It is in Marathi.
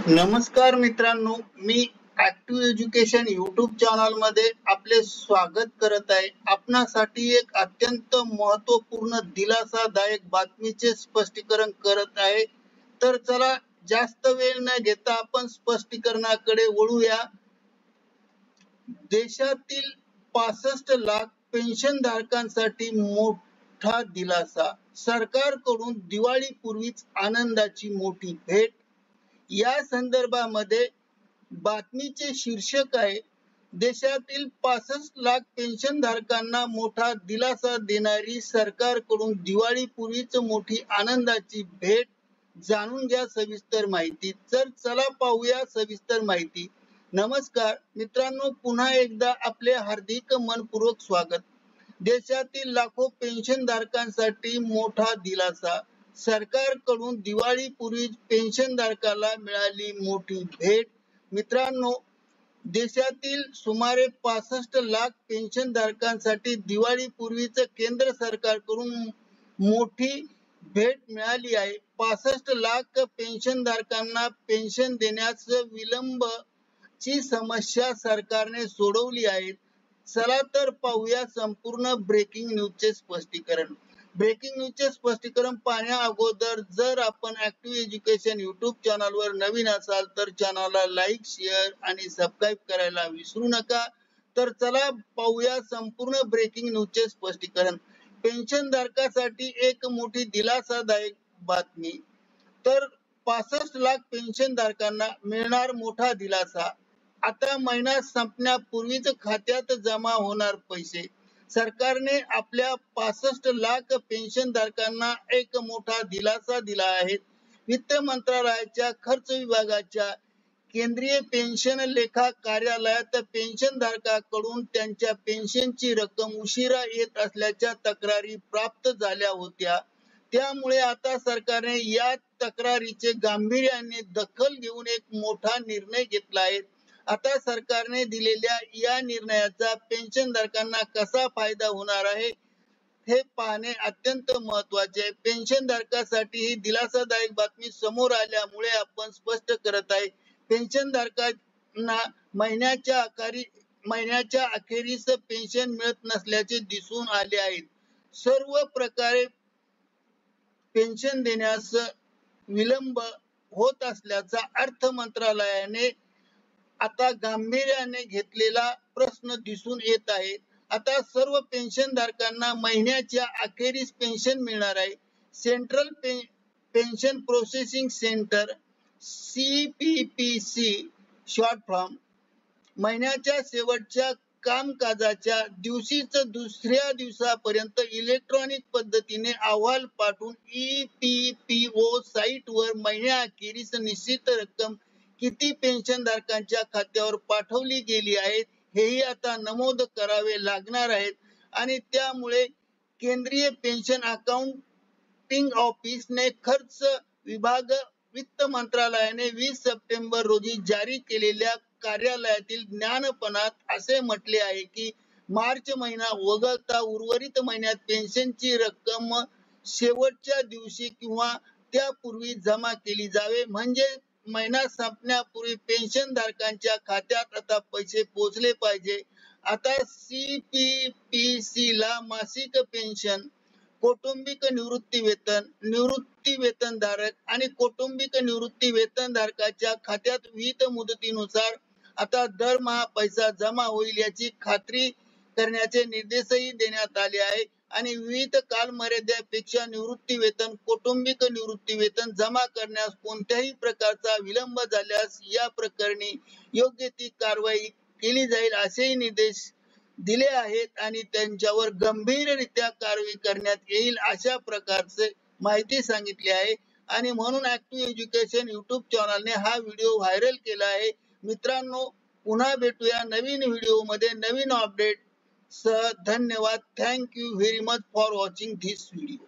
नमस्कार मित्रांनो, मी ऍक्टिव्ह एज्युकेशन यूट्यूब चॅनल मध्ये आपले स्वागत करत आहे। आपणासाठी एक अत्यंत महत्त्वपूर्ण दिलासादायक बातमीचे स्पष्टीकरण करत आहे। तर चला जास्त वेळ न घेता आपण स्पष्टीकरणाकडे वळूया। देशातील 65 लाख पेन्शन धारकांसाठी मोठा दिलासा, सरकारकडून दिवाळीपूर्वीच आनंदाची मोठी भेट। या संदर्भामध्ये बातमीचे शीर्षक आहे, देशातील 65 लाख पेन्शन धारकांना मोठा दिलासा देणारी सरकारकडून दिवाळीपूर्वीच मोठी आनंदाची भेट। जाणून घ्या सविस्तर माहिती। तर चला पाहूया सविस्तर माहिती। नमस्कार मित्रांनो, पुन्हा एकदा आपले हार्दिक मनपूर्वक स्वागत। देशातील लाखो पेन्शन धारकांसाठी मोठा दिलासा, सरकारकडून दिवाळीपूर्वी पेन्शन धारकाला मिळाली मोठी भेट। मित्रांनो, देशातील सुमारे 65 लाख पेन्शन धारकांसाठी दिवाळीपूर्वीच केंद्र सरकारकडून मोठी भेट मिळाली आहे। 65 लाख पेन्शन धारकांना पेन्शन देण्यास विलंबची समस्या सरकारने सोडवली आहे। चला तर पाहूया संपूर्ण ब्रेकिंग न्यूजचे स्पष्टीकरण। ब्रेकिंग न्यूजचे स्पष्टीकरण पाहण्या अगोदर जर आपण ऍक्टिव्ह एज्युकेशन यूट्यूब चॅनलवर नवीन असाल तर चॅनलला लाईक, शेअर आणि सबस्क्राईब करायला विसरू नका। तर चला पाहूया संपूर्ण ब्रेकिंग न्यूजचे स्पष्टीकरण। पेन्शन धारकासाठी एक मोठी दिलासादायक बातमी। तर 65 लाख पेन्शन धारकांना मिळणार मोठा दिलासा। आता महिना संपण्यापूर्वीच खात्यात जमा होणार पैसे। सरकारने आपल्या 65 लाख पेन्शन धारकांना एक मोठा दिलासा दिला आहे। वित्त मंत्रालयाच्या खर्च विभागाच्या केंद्रीय पेन्शन लेखा कार्यालयात पेन्शन धारकांकडून त्यांच्या पेन्शनची रक्कम उशिरा येत असल्याच्या तक्रारी प्राप्त झाल्या होत्या। त्यामुळे आता सरकारने या तक्रारीचे गांभीर्याने दखल घेऊन एक मोठा निर्णय घेतला आहे। आता सरकारने दिलेल्या या निर्णयाचा पेन्शन धारकांना कसा फायदा होणार आहे हे पाहणे अत्यंत महत्त्वाचे आहे। पेन्शन धारकांसाठी ही दिलासादायक बातमी समोर आल्यामुळे आपण स्पष्ट करत आहे, पेन्शन धारकांना महिन्याच्या अखेरीस पेन्शन मिळत नसल्याचे दिसून आले आहे। सर्व प्रकारे पेन्शन देण्यास विलंब होत असल्याचा अर्थ मंत्रालयाने आता गांभीर्याने घेतलेला प्रश्न दिसून येत आहे। आता सर्व पेन्शन धारकांना महिन्याच्या अखेरीस पेन्शन मिळणार आहे। Central pension processing centre CPPC short form महिन्याच्या शेवटच्या कामकाजाच्या दिवशीच दुसऱ्या दिवसापर्यंत इलेक्ट्रॉनिक पद्धतीने अहवाल पाठवून EPPO साइटवर महिन्याअखेरीस निश्चित रक्कम किती पेन्शन धारकांच्या खात्यावर पाठवली गेली आहे हेही आता नमूद करावे लागणार आहे। आणि त्यामुळे केंद्रीय पेन्शन अकाउंटिंग ऑफिसने खर्च विभाग वित्त मंत्रालयाने 20 सप्टेंबर रोजी जारी केलेल्या कार्यालयातील ज्ञापनात असे म्हटले आहे की मार्च महिना वगळता उर्वरित महिन्यात पेन्शनची रक्कम शेवटच्या दिवशी किंवा त्यापूर्वी जमा केली जावे। म्हणजे महिना संपण्यापूर्वी पेन्शन धारकांच्या खात्यात आता पैसे पोहोचले पाहिजे। आता CPPC ला मासिक पेन्शन, कौटुंबिक निवृत्ती वेतनधारक आणि कौटुंबिक निवृत्ती वेतनधारकाच्या खात्यात विहित मुदतीनुसार आता दरमहा पैसा जमा होईल याची खात्री करण्याचे निर्देशही देण्यात आले आहे। आणि विविध कालमर्यादेपेक्षा निवृत्ती वेतन, कौटुंबिक निवृत्ती वेतन जमा करण्यास कोणत्याही प्रकारचा विलंब झाल्यास या प्रकरणी योग्य ती कारवाई केली जाईल असेही निर्देश दिले आहेत आणि त्यांच्यावर गंभीररित्या कारवाई करण्यात येईल अशा प्रकारचे माहिती सांगितली आहे। आणि म्हणून ऍक्टिव्ह एज्युकेशन यूट्यूब चॅनलने हा व्हिडिओ व्हायरल केला आहे। मित्रांनो, पुन्हा भेटूया नवीन व्हिडिओमध्ये नवीन अपडेट सह। धन्यवाद। Thank you very much for watching this video.